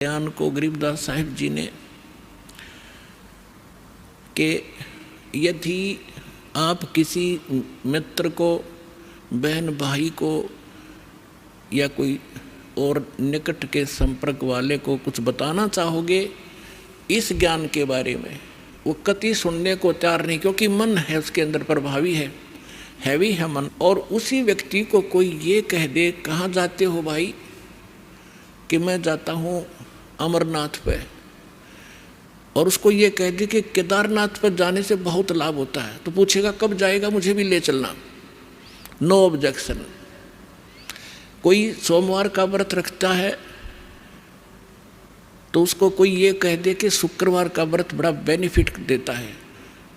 बयान को गरीबदास साहिब जी ने कि यदि आप किसी मित्र को, बहन भाई को या कोई और निकट के संपर्क वाले को कुछ बताना चाहोगे इस ज्ञान के बारे में, वो कतई सुनने को तैयार नहीं, क्योंकि मन है उसके अंदर प्रभावी है, हैवी है मन। और उसी व्यक्ति को कोई ये कह दे, कहाँ जाते हो भाई, कि मैं जाता हूँ अमरनाथ पे, और उसको ये कह दे कि केदारनाथ पर जाने से बहुत लाभ होता है, तो पूछेगा कब जाएगा, मुझे भी ले चलना, नो ऑब्जेक्शन। कोई सोमवार का व्रत रखता है तो उसको कोई ये कह दे कि शुक्रवार का व्रत बड़ा बेनिफिट देता है,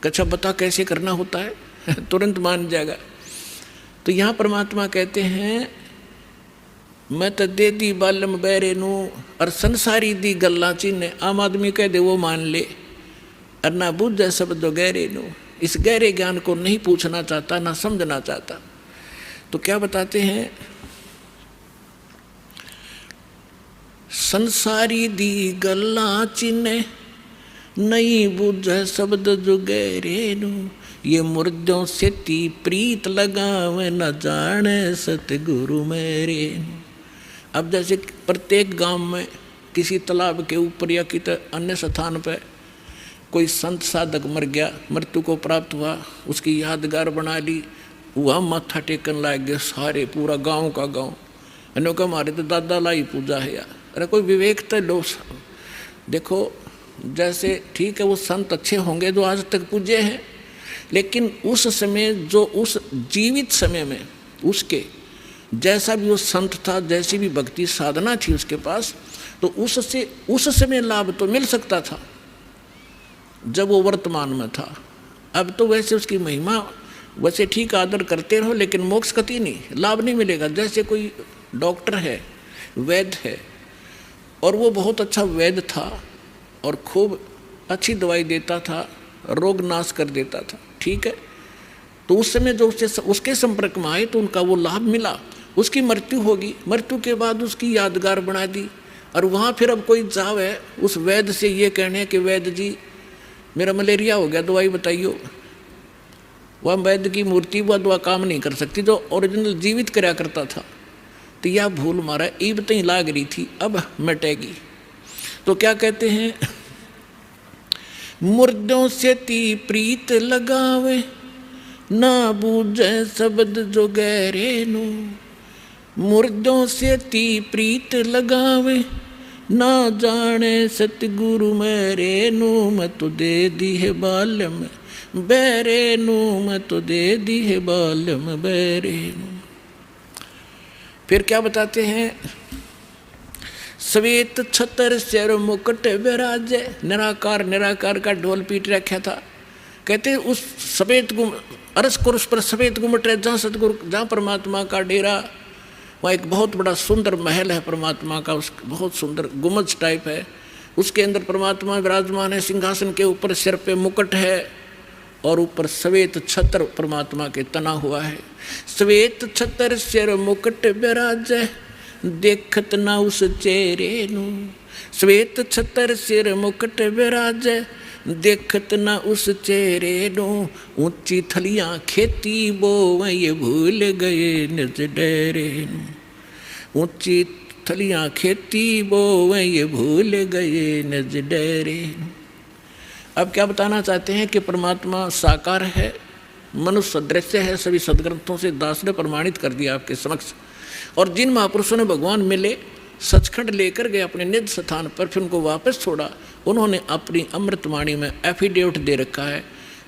अच्छा बता कैसे करना होता है तुरंत मान जाएगा। तो यहाँ परमात्मा कहते हैं मैं तो दे दी बालम बैरे नू और संसारी दी गल्ला चिन्ह, आम आदमी कह दे वो मान ले, और ना बुझ शब्द गहरे नू, इस गहरे ज्ञान को नहीं पूछना चाहता, ना समझना चाहता। तो क्या बताते हैं, संसारी दी गल्ला चिन्ह नहीं बुझ शब्द जो गहरे नू, ये मुर्दों से ती प्रीत लगावे न जाने सतगुरु मेरे। अब जैसे प्रत्येक गांव में किसी तालाब के ऊपर या किसी अन्य स्थान पर कोई संत साधक मर गया, मृत्यु को प्राप्त हुआ, उसकी यादगार बना ली, वह माथा टेकन लाग गए सारे, पूरा गांव का गांव, इन्हों का हमारे तो दादा लाई पूजा है यार। अरे कोई विवेक तो लो। देखो जैसे ठीक है वो संत अच्छे होंगे जो आज तक पूजे हैं, लेकिन उस समय जो उस जीवित समय में उसके जैसा भी वो संत था, जैसी भी भक्ति साधना थी उसके पास, तो उससे उस समय लाभ तो मिल सकता था जब वो वर्तमान में था। अब तो वैसे उसकी महिमा वैसे ठीक आदर करते रहो, लेकिन मोक्ष कति नहीं, लाभ नहीं मिलेगा। जैसे कोई डॉक्टर है, वैद्य है, और वो बहुत अच्छा वैद्य था और खूब अच्छी दवाई देता था, रोग नाश कर देता था, ठीक है, तो उस समय जो उसके संपर्क में आए तो उनका वो लाभ मिला। उसकी मृत्यु होगी, मृत्यु के बाद उसकी यादगार बना दी, और वहाँ फिर अब कोई जावे उस वैद्य से ये कहने कि वैद्य जी मेरा मलेरिया हो गया, दवाई बताइयो, वह वैद्य की मूर्ति वह दवा काम नहीं कर सकती जो ओरिजिनल जीवित कराया करता था। तो यह भूल मारा ईब तई लाग रही थी, अब मिटेगी। तो क्या कहते हैं, मुर्दों से ती प्रीत लगावे ना बूझे शब्द जो गहरे नू, मुर्दों से ती प्रीत लगावे ना जाने सतगुरु मेरे नू, मैं तो दे दी है बालम बैरे नू, मैं तो दे दी है बालम बैरे नू। फिर क्या बताते हैं, श्वेत छतर सिर मुकुट विराजे, निराकार निराकार का ढोल पीट रखा था। कहते हैं उस सफेद अरस कुरुस पर सफेद गुम्बट है, जहाँ सतगुरु, जहाँ परमात्मा का डेरा, वहाँ एक बहुत बड़ा सुंदर महल है परमात्मा का, उस बहुत सुंदर गुम्बज टाइप है, उसके अंदर परमात्मा विराजमान है, सिंहासन के ऊपर सिर पे मुकुट है और ऊपर श्वेत छत्र परमात्मा के तना हुआ है। श्वेत छत्र सिर मुकुट विराजे देखत ना उस चेहरे नू, श्वेत छत्र सिर मुकुट विराजे देखत ना उस चेहरे नू, ऊंची थलियां खेती बोवे ये भूल गए निज डेरे नू, ऊंची थलियां खेती बोवे ये भूल गए निज डेरे नू। अब क्या बताना चाहते हैं कि परमात्मा साकार है, मनुष्य सदृश्य है, सभी सदग्रंथों से दास ने प्रमाणित कर दिया आपके समक्ष। और जिन महापुरुषों ने भगवान मिले, सचखंड लेकर गए अपने निज स्थान पर, फिर उनको वापस छोड़ा, उन्होंने अपनी अमृतवाणी में एफिडेविट दे रखा है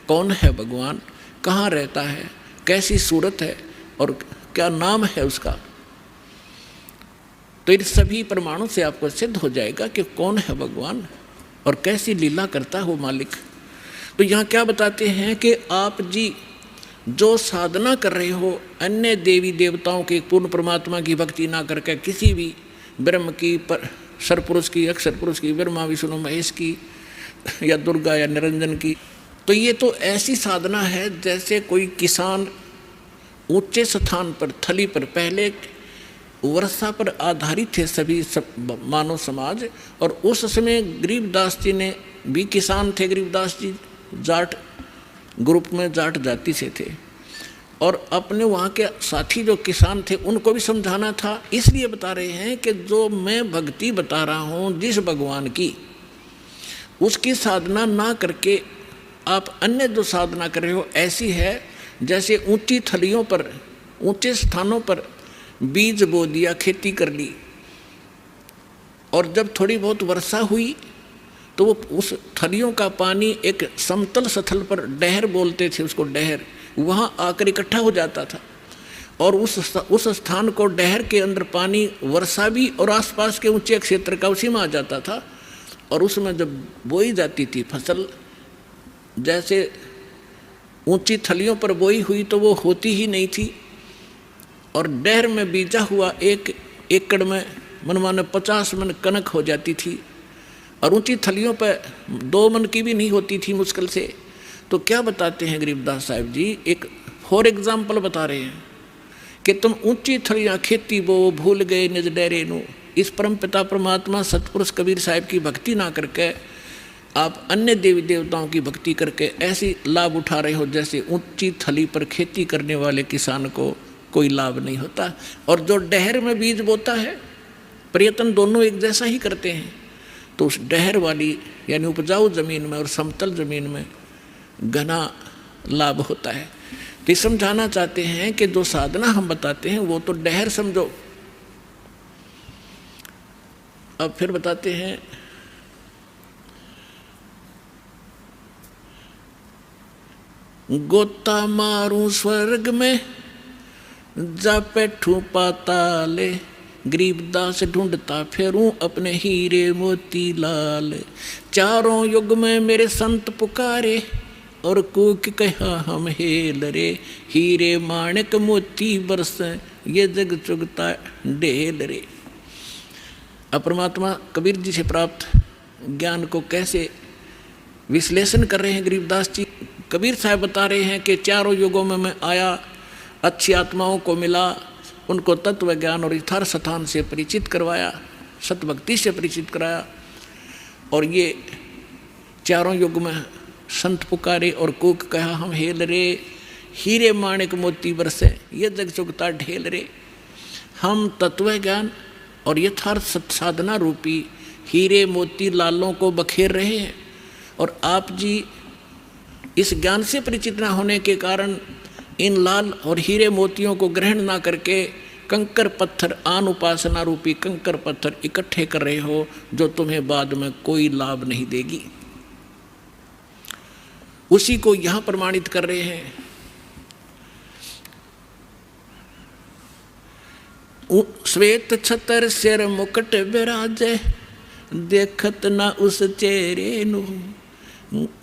कौन है भगवान, कहाँ रहता है, कैसी सूरत है और क्या नाम है उसका। तो इन सभी प्रमाणों से आपको सिद्ध हो जाएगा कि कौन है भगवान और कैसी लीला करता है वो मालिक। तो यहाँ क्या बताते हैं कि आप जी जो साधना कर रहे हो, अन्य देवी देवताओं के पूर्ण परमात्मा की भक्ति ना करके किसी भी ब्रह्म की, पर सरपुरुष की, अक्षर पुरुष की, ब्रह्मा विष्णु महेश की, या दुर्गा या निरंजन की, तो ये तो ऐसी साधना है जैसे कोई किसान ऊंचे स्थान पर, थली पर, पहले वर्षा पर आधारित थे सभी मानव समाज। और उस समय गरीबदास जी ने भी किसान थे, गरीबदास जी जाट ग्रुप में जाट जाति से थे, और अपने वहाँ के साथी जो किसान थे उनको भी समझाना था। इसलिए बता रहे हैं कि जो मैं भक्ति बता रहा हूँ जिस भगवान की, उसकी साधना ना करके आप अन्य जो साधना कर रहे हो ऐसी है जैसे ऊंची थलियों पर, ऊंचे स्थानों पर बीज बो दिया, खेती कर ली, और जब थोड़ी बहुत वर्षा हुई तो वो उस थलियों का पानी एक समतल स्थल पर, डहर बोलते थे उसको, डहर, वहाँ आकर इकट्ठा हो जाता था, और उस स्थान को, डहर के अंदर पानी वर्षा भी और आसपास के ऊंचे क्षेत्र का उसी में आ जाता था। और उसमें जब बोई जाती थी फसल, जैसे ऊंची थलियों पर बोई हुई तो वो होती ही नहीं थी, और डहर में बीजा हुआ 1 एकड़ में मनमाने 50 मन कनक हो जाती थी, और ऊंची थलियों पर 2 मन की भी नहीं होती थी मुश्किल से। तो क्या बताते हैं गरीबदास साहब जी, एक फॉर एग्जाम्पल बता रहे हैं कि तुम ऊंची थलियाँ खेती बो, भूल गए निज डेरे नू। इस परम पिता परमात्मा सतपुरुष कबीर साहब की भक्ति ना करके आप अन्य देवी देवताओं की भक्ति करके ऐसी लाभ उठा रहे हो जैसे ऊंची थली पर खेती करने वाले किसान को कोई लाभ नहीं होता। और जो डहर में बीज बोता है, प्रयत्न दोनों एक जैसा ही करते हैं, तो उस डहर वाली यानी उपजाऊ ज़मीन में और समतल ज़मीन में घना लाभ होता है। तो ये समझाना चाहते हैं कि जो साधना हम बताते हैं वो तो डहर समझो। अब फिर बताते हैं, गोता मारूं स्वर्ग में जा बैठूं पाताले, गरीबदास ढूंढता फेरूं अपने हीरे मोती लाल। चारों युग में मेरे संत पुकारे और कूक कहा हम हेल रे, हीरे माणिक मोती बरसे ये जग चुगता ढेल रे। अब परमात्मा कबीर जी से प्राप्त ज्ञान को कैसे विश्लेषण कर रहे हैं गरीबदास जी। कबीर साहब बता रहे हैं कि चारों युगों में मैं आया, अच्छी आत्माओं को मिला, उनको तत्व ज्ञान और यथार्थ स्थान से परिचित करवाया, सतभक्ति से परिचित कराया, और ये चारों युग में संत पुकारे और कूक कहा हम हेल रे, हीरे माणिक मोती बरसे ये जग चुगता ढेल रे। हम तत्व ज्ञान और यथार्थ साधना रूपी हीरे मोती लालों को बखेर रहे हैं, और आप जी इस ज्ञान से परिचित न होने के कारण इन लाल और हीरे मोतियों को ग्रहण ना करके कंकर पत्थर, आन उपासना रूपी कंकर पत्थर इकट्ठे कर रहे हो, जो तुम्हें बाद में कोई लाभ नहीं देगी। उसी को यहाँ प्रमाणित कर रहे हैं। श्वेत छतर सिर मुकुट विराजे, देखत ना उस चेहरे नु,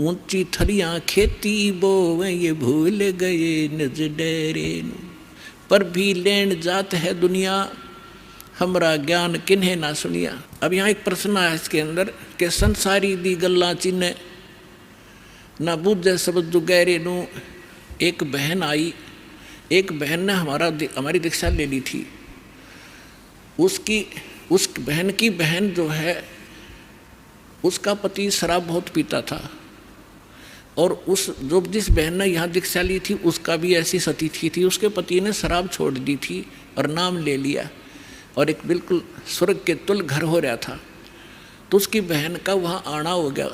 ऊंची थलियां खेती बोवे ये भूल गए निज डेरे नु। पर भी लेन जात है दुनिया, हमरा ज्ञान किन्हें ना सुनिया। अब यहाँ एक प्रश्न आया इसके अंदर कि संसारी दी गल्ला चिन्ह ना बुझे शब्द जुगैरे नु। एक बहन आई, एक बहन ने हमारी दीक्षा ले ली थी। उस बहन की बहन जो है, उसका पति शराब बहुत पीता था, और जिस बहन ने यहाँ दीक्षा ली थी उसका भी ऐसी स्थिति थी। उसके पति ने शराब छोड़ दी थी और नाम ले लिया, और एक बिल्कुल स्वर्ग के तुल घर हो रहा था। तो उसकी बहन का वहाँ आना हो गया,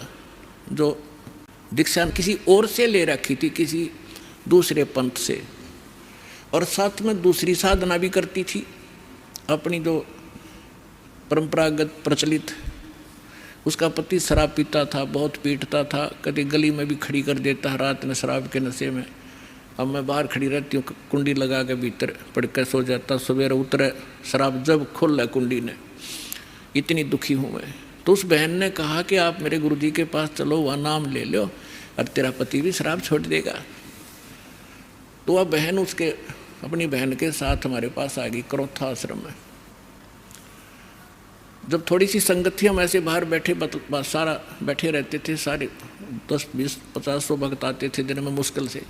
जो दीक्षा किसी और से ले रखी थी, किसी दूसरे पंथ से, और साथ में दूसरी साधना भी करती थी अपनी जो परंपरागत प्रचलित। उसका पति शराब पीता था, बहुत पीटता था, कभी गली में भी खड़ी कर देता है रात में शराब के नशे में। अब मैं बाहर खड़ी रहती हूँ, कुंडी लगा के भीतर पड़ कर सो जाता, सवेरे उतरे शराब जब खुल है कुंडी ने, इतनी दुखी हूँ मैं। तो उस बहन ने कहा कि आप मेरे गुरुजी के पास चलो, वहाँ नाम ले लो और तेरा पति भी शराब छोड़ देगा। तो वह बहन अपनी बहन के साथ हमारे पास आ गई करोथा आश्रम में। जब थोड़ी सी संगत थी, हम ऐसे बाहर बैठे सारा बैठे रहते थे, सारे 10, 20, 50, 100 भक्त आते थे दिन में मुश्किल से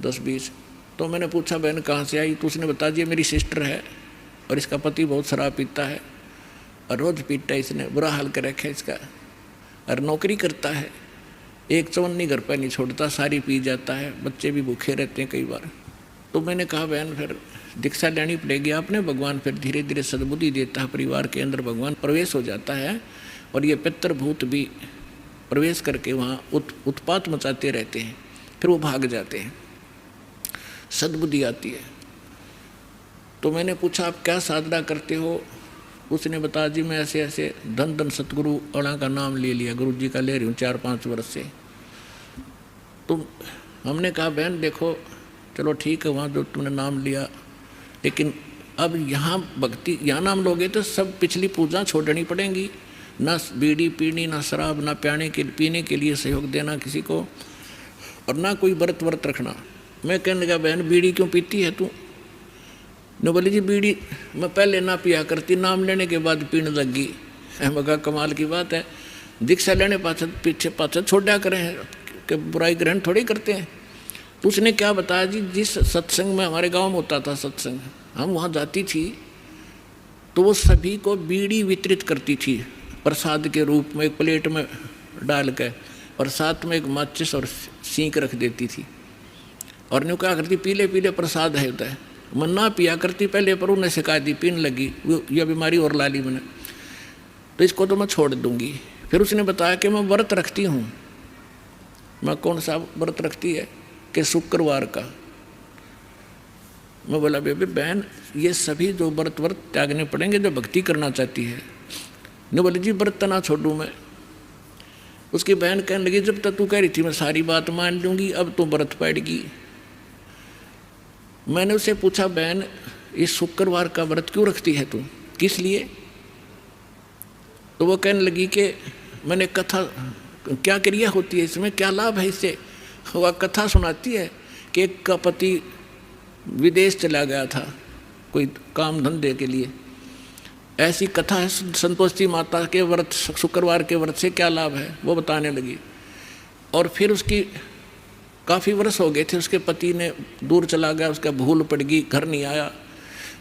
10, 20। तो मैंने पूछा बहन कहाँ से आई, तो उसने बता दिया मेरी सिस्टर है, और इसका पति बहुत शराब पीता है और रोज पीता है, इसने बुरा हाल कर रखा है इसका, और नौकरी करता है, एक चवन्नी घर पर नहीं छोड़ता, सारी पी जाता है, बच्चे भी भूखे रहते हैं कई बार। तो मैंने कहा बहन फिर दीक्षा लेनी पड़ेगी आपने, भगवान फिर धीरे धीरे सद्बुद्धि देता है, परिवार के अंदर भगवान प्रवेश हो जाता है और ये पितृभूत भी प्रवेश करके वहाँ उत्पात मचाते रहते हैं, फिर वो भाग जाते हैं, सद्बुद्धि आती है। तो मैंने पूछा आप क्या साधना करते हो? उसने बताया जी मैं ऐसे ऐसे धन धन सतगुरु अड़ा का नाम ले लिया, गुरु जी का ले रही हूँ 4-5 वर्ष से। तो हमने कहा बहन देखो चलो ठीक है, वहाँ जो तुमने नाम लिया, लेकिन अब यहाँ भक्ति, यहाँ नाम लोगे तो सब पिछली पूजा छोड़नी पड़ेंगी, ना बीड़ी पीनी, ना शराब, ना पीने के लिए सहयोग देना किसी को, और ना कोई व्रत रखना। मैं कहने लगा बहन बीड़ी क्यों पीती है तू? ने बोली जी बीड़ी मैं पहले ना पिया करती, नाम लेने के बाद पीने लग गई। मैं कहा कमाल की बात है, दीक्षा लेने पाछे छोड़ा करें कि बुराई ग्रहण थोड़ी करते हैं। तो उसने क्या बताया जी, जिस सत्संग में हमारे गांव में होता था सत्संग, हम वहाँ जाती थी तो वो सभी को बीड़ी वितरित करती थी प्रसाद के रूप में, एक प्लेट में डाल कर, और साथ में एक माचिस और सींक रख देती थी, और न्यू क्या करती पीले पीले प्रसाद है होता है, मैं ना पिया करती पहले, पर उन्हें शिकायत दी, पीने लगी, यह बीमारी और ला ली मैंने, तो इसको तो मैं छोड़ दूंगी। फिर उसने बताया कि मैं व्रत रखती हूँ। मैं कौन सा व्रत रखती है? कि शुक्रवार का। मैं बोला बेबे बहन ये सभी जो व्रत त्यागने पड़ेंगे जो भक्ति करना चाहती है। ने बोले जी व्रत ना छोड़ूँ मैं। उसकी बहन कहने लगी जब तक तू कह रही थी मैं सारी बात मान लूँगी, अब तो व्रत पड़ेगी। मैंने उससे पूछा बहन इस शुक्रवार का व्रत क्यों रखती है तू, किस लिए? तो वो कहने लगी कि मैंने कथा, क्या क्रिया होती है इसमें, क्या लाभ है इससे? वह कथा सुनाती है कि एक का पति विदेश चला गया था कोई काम धंधे के लिए, ऐसी कथा है। संतोषी माता के व्रत, शुक्रवार के व्रत से क्या लाभ है वो बताने लगी। और फिर उसकी काफ़ी वर्ष हो गए थे, उसके पति ने दूर चला गया, उसका भूल पड़ गई, घर नहीं आया।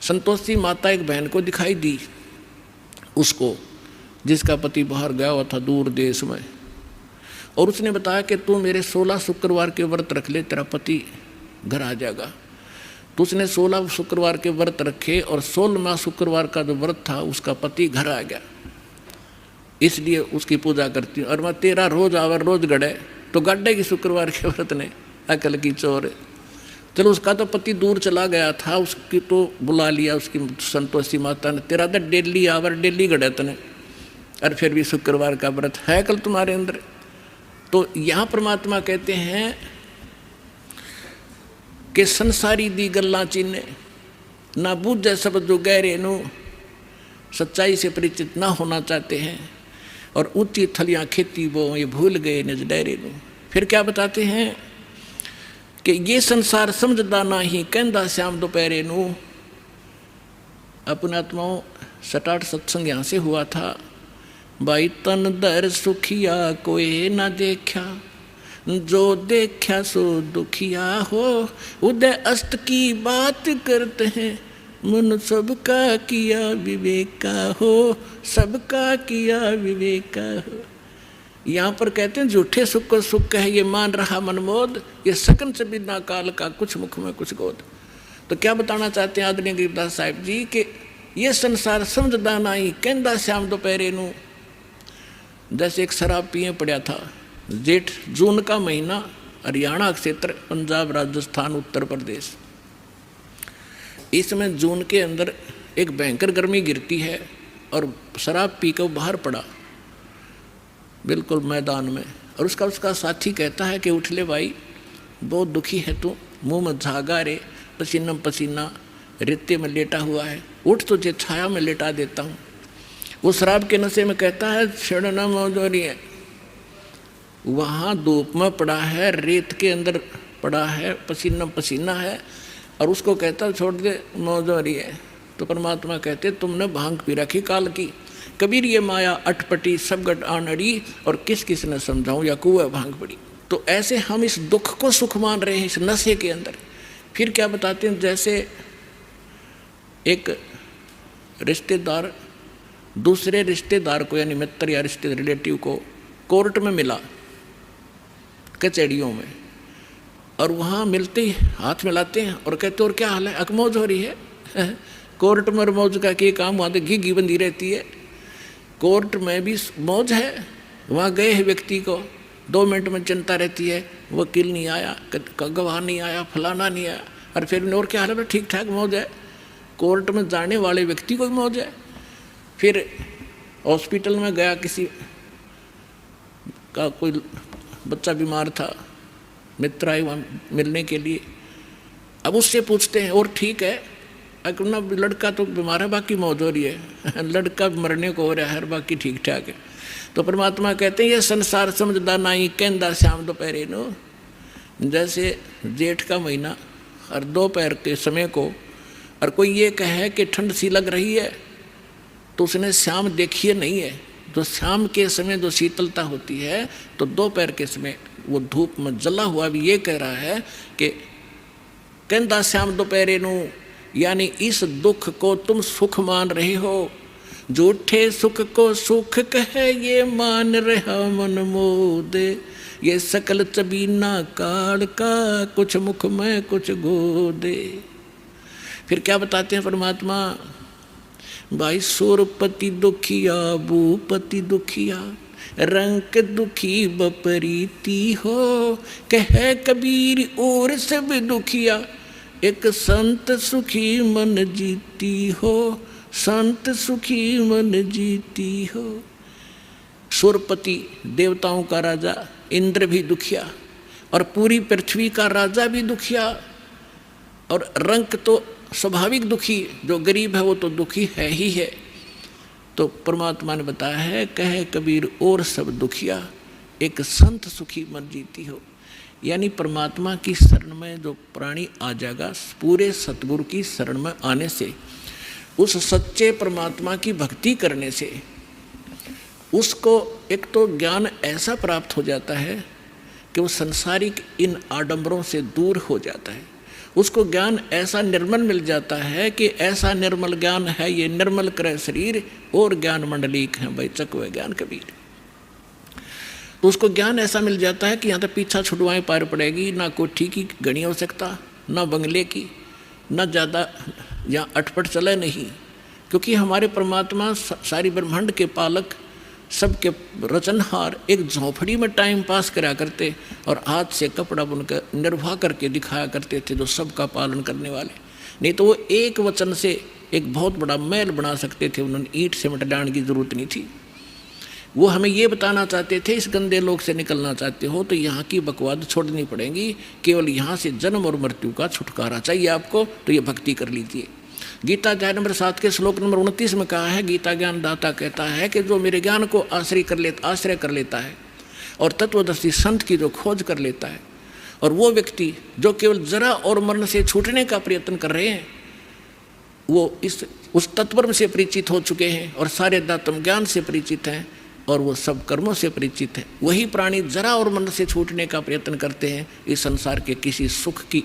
संतोषी माता एक बहन को दिखाई दी उसको, जिसका पति बाहर गया हुआ था दूर देश में, और उसने बताया कि तू मेरे 16 शुक्रवार के व्रत रख ले, तेरा पति घर आ जाएगा। तो उसने 16 शुक्रवार के व्रत रखे और 16वां शुक्रवार का जो व्रत था उसका पति घर आ गया, इसलिए उसकी पूजा करती हूँ। और मैं 13 रोज आवर रोज गड़े तो गड्ढे की शुक्रवार के व्रत ने अकल की चोर। चलो उसका तो पति दूर चला गया था, उसकी तो बुला लिया उसकी संतोषी माता ने, तेरा तो डेली आवर डेली गड़े तने, और फिर भी शुक्रवार का व्रत है कल तुम्हारे अंदर। तो यहाँ परमात्मा कहते हैं कि संसारी दी गल्ला चिन्ह ना बूझे सब जो गहरे नु, सच्चाई से परिचित ना होना चाहते हैं, और ऊंची थलियाँ खेती वो ये भूल गए निज डेरे नु। फिर क्या बताते हैं कि ये संसार समझदा ना ही कहंदा श्याम दोपहरे नु। अपने आत्माओं 7-8 सत्संग यहाँ से हुआ था। भाई तन दर सुखिया कोई ना देखा, जो देखा सो दुखिया हो, उदय अस्त की बात करते हैं, मन सबका किया विवेका हो, सबका किया विवेका हो। यहाँ पर कहते हैं झूठे सुख को सुख है ये मान रहा मनमोद, ये सकन से बिना काल का कुछ मुख में कुछ गोद। तो क्या बताना चाहते हैं आदरणीय गिरिदास साहिब जी कि ये संसार समझदा नहीं कहंदा श्याम दोपहरे नू। जैसे एक शराब पिए पड़ा था, जेठ जून का महीना, हरियाणा क्षेत्र, पंजाब, राजस्थान, उत्तर प्रदेश, इसमें जून के अंदर एक भयंकर गर्मी गिरती है, और शराब पी कर बाहर पड़ा बिल्कुल मैदान में, और उसका साथी कहता है कि उठ ले भाई, बहुत दुखी है तू, मुंह में झागा रे, पसीना पसीना, रेते में लेटा हुआ है, उठ तुझे छाया में लेटा देता हूँ। वो शराब के नशे में कहता है छेड़ना मौजूरी है, वहाँ धूप में पड़ा है, रेत के अंदर पड़ा है, पसीना पसीना है, और उसको कहता छोड़ दे मौजूरी है। तो परमात्मा कहते तुमने भांग पी रखी काल की, कबीर ये माया अटपटी सब गट आनड़ी, और किस किस ने समझाऊँ या कुएं भांग पड़ी। तो ऐसे हम इस दुख को सुख मान रहे हैं इस नशे के अंदर। फिर क्या बताते हैं, जैसे एक रिश्तेदार दूसरे रिश्तेदार को यानी मित्र या रिश्ते रिलेटिव को कोर्ट में मिला, कचहरियों में, और वहाँ मिलते ही हाथ मिलाते हैं और कहते और क्या हाल है, अकमौज हो रही है। कोर्ट में मौज का क्या काम, वहाँ तो घी बंदी रहती है। कोर्ट में भी मौज है, वहाँ गए हैं व्यक्ति को 2 मिनट में चिंता रहती है, वकील नहीं आया, गवाह नहीं आया, फलाना नहीं आया, और फिर और क्या हाल है, ठीक ठाक मौज है। कोर्ट में जाने वाले व्यक्ति को भी मौज है। फिर हॉस्पिटल में गया, किसी का कोई बच्चा बीमार था, मित्र आए वहाँ मिलने के लिए। अब उससे पूछते हैं और ठीक है, अगर ना लड़का तो बीमार है, बाकी मौज हो रही है, लड़का मरने को हो रहा है, बाकी ठीक ठाक है। तो परमात्मा कहते हैं ये संसार समझदा नाई कहंदा श्याम दोपहरे नो। जैसे जेठ का महीना और दोपहर के समय को और कोई ये कहे कि ठंड सी लग रही है तो उसने शाम देखी नहीं है। जो शाम के समय जो शीतलता होती है तो दोपहर के समय वो धूप में जला हुआ भी ये कह रहा है कि कहंदा श्याम दोपहरे नो, यानी इस दुख को तुम सुख मान रहे हो, झूठे सुख को सुख कहे ये मान रहा मन मोदे, ये सकल चबीना काल का कुछ मुख में कुछ गोदे। फिर क्या बताते हैं परमात्मा, भाई सूरपति दुखिया भूपति दुखिया, रंग दुखी बपरीती हो, कह कबीर और सब दुखिया, एक संत सुखी मन जीती हो, संत सुखी मन जीती हो। सूरपति देवताओं का राजा इंद्र भी दुखिया और पूरी पृथ्वी का राजा भी दुखिया, और रंक तो स्वाभाविक दुखी, जो गरीब है वो तो दुखी है ही है। तो परमात्मा ने बताया है, कहे कबीर और सब दुखिया, एक संत सुखी मन जीती हो। यानी परमात्मा की शरण में जो प्राणी आ जाएगा, पूरे सतगुरु की शरण में आने से, उस सच्चे परमात्मा की भक्ति करने से उसको एक तो ज्ञान ऐसा प्राप्त हो जाता है कि वो संसारिक इन आडंबरों से दूर हो जाता है। उसको ज्ञान ऐसा निर्मल मिल जाता है कि ऐसा निर्मल ज्ञान है ये निर्मल करे शरीर और ज्ञान मंडलीक है भाई चकवे ज्ञान कबीर। तो उसको ज्ञान ऐसा मिल जाता है कि यहाँ तक पीछा छुड़वाएं पार पड़ेगी, ना कोठी की घनी आवश्यकता, ना बंगले की, ना ज़्यादा यहाँ अटपट चले नहीं, क्योंकि हमारे परमात्मा सारी ब्रह्मांड के पालक, सबके रचनहार एक झोंपड़ी में टाइम पास करा करते और हाथ से कपड़ा बुनकर निर्वाह करके दिखाया करते थे, जो सबका पालन करने वाले। नहीं तो वो एक वचन से एक बहुत बड़ा महल बना सकते थे, उन्होंने ईंट से डालने की जरूरत नहीं थी। वो हमें ये बताना चाहते थे, इस गंदे लोक से निकलना चाहते हो तो यहाँ की बकवाद छोड़नी पड़ेगी, केवल यहाँ से जन्म और मृत्यु का छुटकारा चाहिए आपको, तो ये भक्ति कर लीजिए। गीता अध्याय नंबर 7 के श्लोक नंबर 29 में कहा है, गीता ज्ञान दाता कहता है कि जो मेरे ज्ञान को आश्रय कर लेता है और तत्वदर्शी संत की जो खोज कर लेता है, और वो व्यक्ति जो केवल जरा और मरण से छूटने का प्रयत्न कर रहे हैं, वो उस तत्व से परिचित हो चुके हैं और सारे दातम ज्ञान से परिचित हैं और वो सब कर्मों से परिचित है, वही प्राणी जरा और मन से छूटने का प्रयत्न करते हैं, इस संसार के किसी सुख की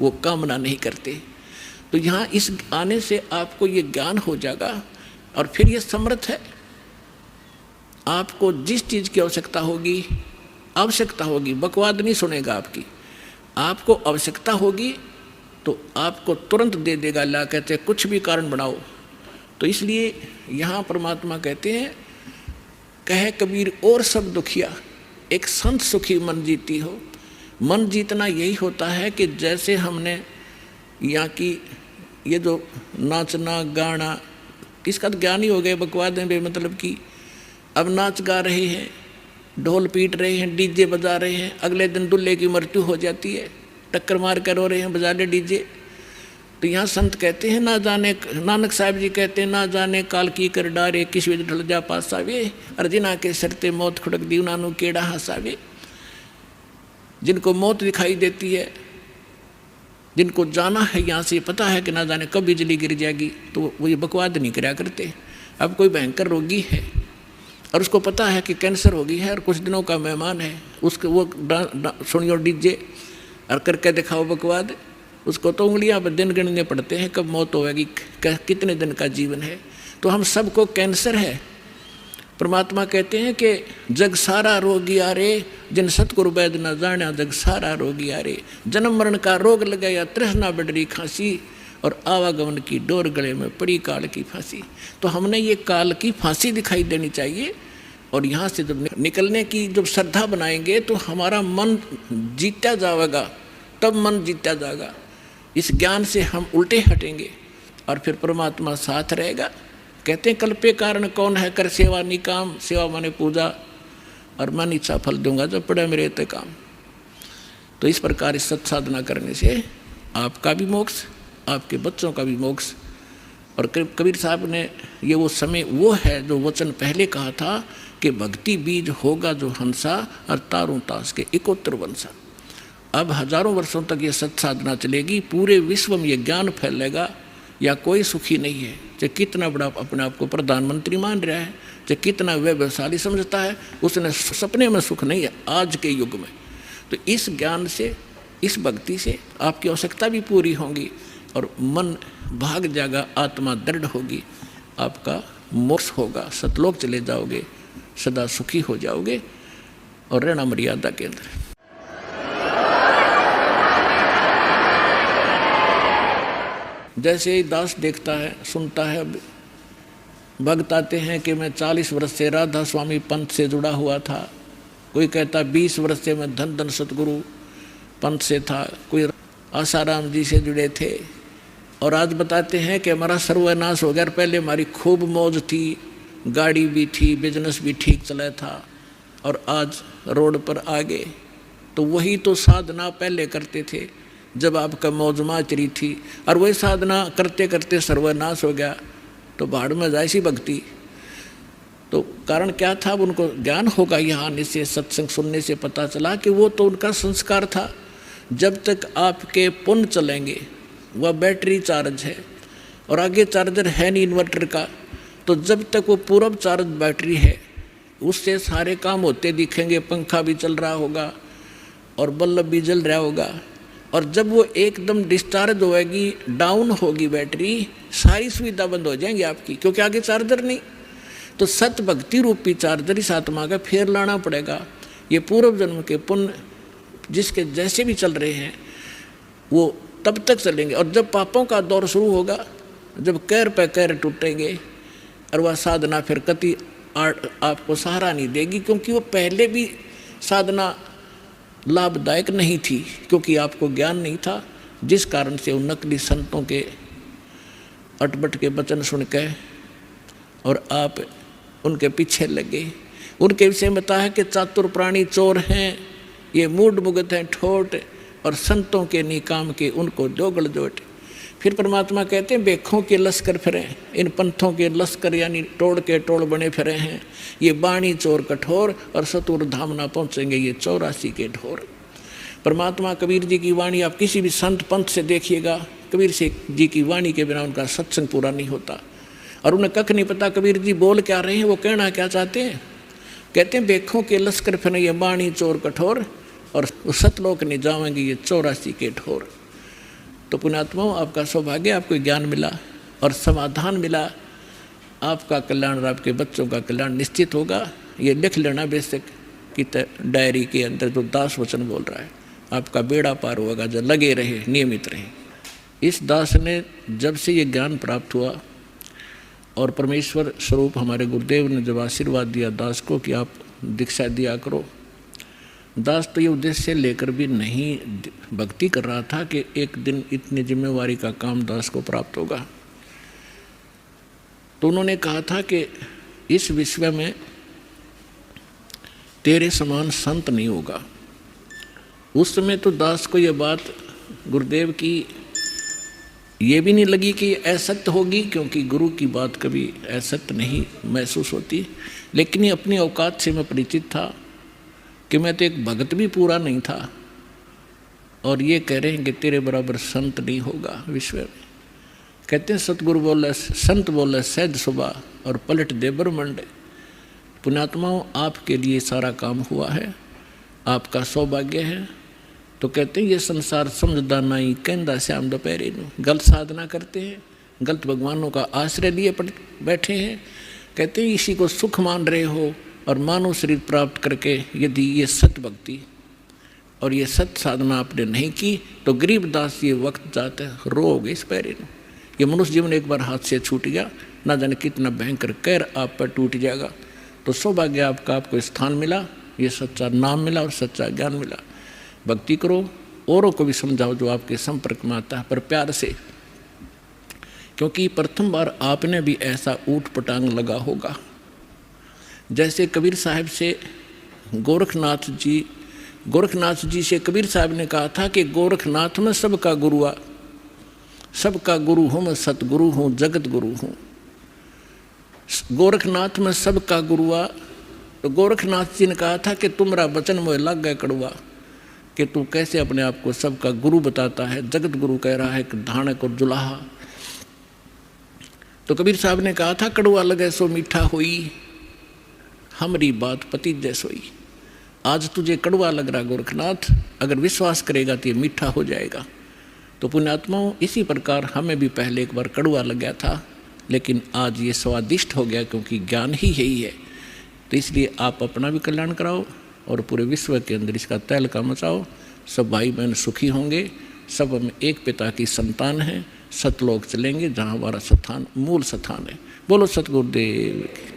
वो कामना नहीं करते। तो यहाँ इस आने से आपको ये ज्ञान हो जाएगा और फिर ये समर्थ है। आपको जिस चीज़ की आवश्यकता होगी, बकवाद नहीं सुनेगा आपकी, आपको आवश्यकता होगी तो आपको तुरंत दे देगा। ला कहते हैं कुछ भी कारण बनाओ। तो इसलिए यहाँ परमात्मा कहते हैं, कहे कबीर और सब दुखिया, एक संत सुखी मन जीती हो। मन जीतना यही होता है कि जैसे हमने यहाँ की ये जो नाचना गाना, इसका तो ज्ञान ही हो गया, बकवाद है बेमतलब की। अब नाच गा रहे हैं, ढोल पीट रहे हैं, डीजे बजा रहे हैं, अगले दिन दूल्हे की मृत्यु हो जाती है, टक्कर मार कर रो रहे हैं, बजा ले डीजे। तो यहाँ संत कहते हैं, ना जाने, नानक साहब जी कहते हैं, ना जाने काल की कर डारे, किस विध ढल जा पासावे, अर्जिना के सरते मौत खुड़क दी उन्होंने केड़ा हंसावे। जिनको मौत दिखाई देती है, जिनको जाना है यहाँ से, पता है कि ना जाने कब बिजली गिर जाएगी, तो वो ये बकवाद नहीं कराया करते। अब कोई भयंकर रोगी है और उसको पता है कि कैंसर होगी है और कुछ दिनों का मेहमान है, उसके वो सुनियो डीजे और करके दिखाओ बकवाद, उसको तो उंगलियां पर दिन गिनने पड़ते हैं कब मौत होगी, कितने दिन का जीवन है। तो हम सबको कैंसर है। परमात्मा कहते हैं कि जग सारा रोगी आरे, जिन सतगुरु वैद न जाना जग सारा रोगी आरे। जन्म मरण का रोग लगाया, तृष्णा बढ़ खांसी, और आवागमन की डोर गले में पड़ी काल की फांसी। तो हमने ये काल की फांसी दिखाई देनी चाहिए, और यहाँ से जब निकलने की जब श्रद्धा बनाएंगे तो हमारा मन जीता जाएगा, तब मन जीता जाएगा। इस ज्ञान से हम उल्टे हटेंगे और फिर परमात्मा साथ रहेगा। कहते हैं कल्पे कारण कौन है, कर सेवा निकाम। सेवा माने पूजा, और मन इच्छा फल दूंगा जब पड़े मेरे ते काम। तो इस प्रकार सत साधना करने से आपका भी मोक्ष, आपके बच्चों का भी मोक्ष। और कबीर साहब ने ये वो समय वो है जो वचन पहले कहा था कि भक्ति बीज होगा जो हंसा, और तारों तास के इकोत्तर वंशा। अब हजारों वर्षों तक ये सत साधना चलेगी, पूरे विश्व में ये ज्ञान फैलेगा। या कोई सुखी नहीं है, चाहे कितना बड़ा अपने आप को प्रधानमंत्री मान रहा है, चाहे कितना वैभवशाली समझता है, उसने सपने में सुख नहीं है आज के युग में। तो इस ज्ञान से, इस भक्ति से आपकी आवश्यकता भी पूरी होगी, और मन भाग जाएगा, आत्मा दृढ़ होगी, आपका मोक्ष होगा, सतलोक चले जाओगे, सदा सुखी हो जाओगे और रहना मर्यादा के अंदर। जैसे ही दास देखता है, सुनता है, भक्त आते हैं कि मैं 40 वर्ष से राधा स्वामी पंथ से जुड़ा हुआ था, कोई कहता 20 वर्ष से मैं धन धन सतगुरु पंथ से था, कोई आसाराम जी से जुड़े थे, और आज बताते हैं कि हमारा सर्वनाश हो गया। पहले हमारी खूब मौज थी, गाड़ी भी थी, बिजनेस भी ठीक चला था, और आज रोड पर आ गए। तो वही तो साधना पहले करते थे जब आपका मौज माचरी थी, और वही साधना करते करते सर्वनाश हो गया, तो भाड़ में जाए सी भक्ति। तो कारण क्या था? अब उनको ज्ञान होगा, यहाँ आने से, सत्संग सुनने से पता चला कि वो तो उनका संस्कार था। जब तक आपके पुण्य चलेंगे, वह बैटरी चार्ज है और आगे चार्जर है नहीं इन्वर्टर का, तो जब तक वो पूर्व चार्ज बैटरी है उससे सारे काम होते दिखेंगे, पंखा भी चल रहा होगा और बल्ब भी जल रहा होगा। और जब वो एकदम डिस्चार्ज होएगी, डाउन होगी बैटरी, सारी सुविधा बंद हो जाएंगी आपकी, क्योंकि आगे चार्जर नहीं। तो सत भक्ति रूपी चार्जर इस आत्मा का फेर लाना पड़ेगा। ये पूर्व जन्म के पुण्य जिसके जैसे भी चल रहे हैं वो तब तक चलेंगे, और जब पापों का दौर शुरू होगा, जब कैर पे कैर टूटेंगे, और वह साधना फिर कति आपको सहारा नहीं देगी, क्योंकि वो पहले भी साधना लाभदायक नहीं थी, क्योंकि आपको ज्ञान नहीं था, जिस कारण से उन नकली संतों के अटबट के वचन सुन के और आप उनके पीछे लगे। उनके विषय में बताया कि चातुर प्राणी चोर हैं, ये मूड मुगत हैं ठोट, और संतों के निकाम के उनको जोगड़ जोट। फिर परमात्मा कहते हैं बेखों के लश्कर फिरे, इन पंथों के लश्कर यानी तोड़ के टोड़ बने फिरे हैं, ये बाणी चोर कठोर, और सतुर धाम ना पहुँचेंगे ये 84 के ढोर। परमात्मा कबीर जी की वाणी आप किसी भी संत पंथ से देखिएगा, कबीर जी की वाणी के बिना उनका सत्संग पूरा नहीं होता, और उन्हें कख नहीं पता कबीर जी बोल क्या रहे हैं, वो कहना क्या चाहते हैं। कहते हैं बेखों के लश्कर फिरे ये बाणी चोर कठोर, और सतलोक नहीं जाएंगे ये 84 के ढोर। तो पुण्यात्माओं, आपका सौभाग्य, आपको ज्ञान मिला और समाधान मिला, आपका कल्याण और आपके बच्चों का कल्याण निश्चित होगा। ये लिख लेना बेशक कि डायरी के अंदर जो दास वचन बोल रहा है, आपका बेड़ा पार होगा, जो लगे रहे, नियमित रहे। इस दास ने जब से ये ज्ञान प्राप्त हुआ और परमेश्वर स्वरूप हमारे गुरुदेव ने जब आशीर्वाद दिया दास को कि आप दीक्षा दिया करो, दास तो ये उद्देश्य लेकर भी नहीं भक्ति कर रहा था कि एक दिन इतनी जिम्मेवारी का काम दास को प्राप्त होगा। तो उन्होंने कहा था कि इस विश्व में तेरे समान संत नहीं होगा। उस समय तो दास को ये बात गुरुदेव की ये भी नहीं लगी कि असत्य होगी, क्योंकि गुरु की बात कभी असत्य नहीं महसूस होती, लेकिन ये अपनी औकात से मैं परिचित था कि मैं तो एक भगत भी पूरा नहीं था, और ये कह रहे हैं कि तेरे बराबर संत नहीं होगा विश्व में। कहते हैं सतगुरु बोले, संत बोले सहज सुबह और पलट दे ब्रह्मंड। पुण्यात्माओं, आपके लिए सारा काम हुआ है, आपका सौभाग्य है। तो कहते हैं ये संसार समझदा नहीं कहंदा श्याम दोपहरे नू। गलत साधना करते हैं, गलत भगवानों का आश्रय लिए बैठे हैं। कहते हैं इसी को सुख मान रहे हो और मानव शरीर प्राप्त करके यदि ये सत भक्ति और ये सत साधना आपने नहीं की तो गरीबदास ये वक्त जाते रोओगे इस पैरे में। ये मनुष्य जीवन एक बार हाथ से छूट गया, ना जाने कितना भयंकर कहर आप पर टूट जाएगा। तो सौभाग्य आपका, आपको स्थान मिला, ये सच्चा नाम मिला और सच्चा ज्ञान मिला। भक्ति करो, औरों को भी समझाओ जो आपके संपर्क में आता है, पर प्यार से, क्योंकि प्रथम बार आपने भी ऐसा ऊट पटांग लगा होगा। जैसे कबीर साहब से गोरखनाथ जी से कबीर साहब ने कहा था कि गोरखनाथ में सबका गुरुआ, सबका गुरु हूँ मैं, सतगुरु हूँ, जगत गुरु हूँ। गोरखनाथ में सबका गुरुआ। तो गोरखनाथ जी ने कहा था कि तुम्हारा वचन मुझे लग गया कड़वा, कि तू कैसे अपने आप को सबका गुरु बताता है, जगत गुरु कह रहा है कि धानक और जुलाहा। तो कबीर साहब ने कहा था कड़वा लगे सो मीठा हुई, हमारी बात पति जैसोई। आज तुझे कड़वा लग रहा गोरखनाथ, अगर विश्वास करेगा तो ये मीठा हो जाएगा। तो पुण्यात्माओं, इसी प्रकार हमें भी पहले एक बार कड़वा लग गया था, लेकिन आज ये स्वादिष्ट हो गया, क्योंकि ज्ञान ही यही है। तो इसलिए आप अपना भी कल्याण कराओ और पूरे विश्व के अंदर इसका तहलका मचाओ। सब भाई बहन सुखी होंगे, सब हम एक पिता की संतान हैं, सतलोक चलेंगे जहाँ हमारा स्थान, मूल स्थान है। बोलो सतगुरुदेव की।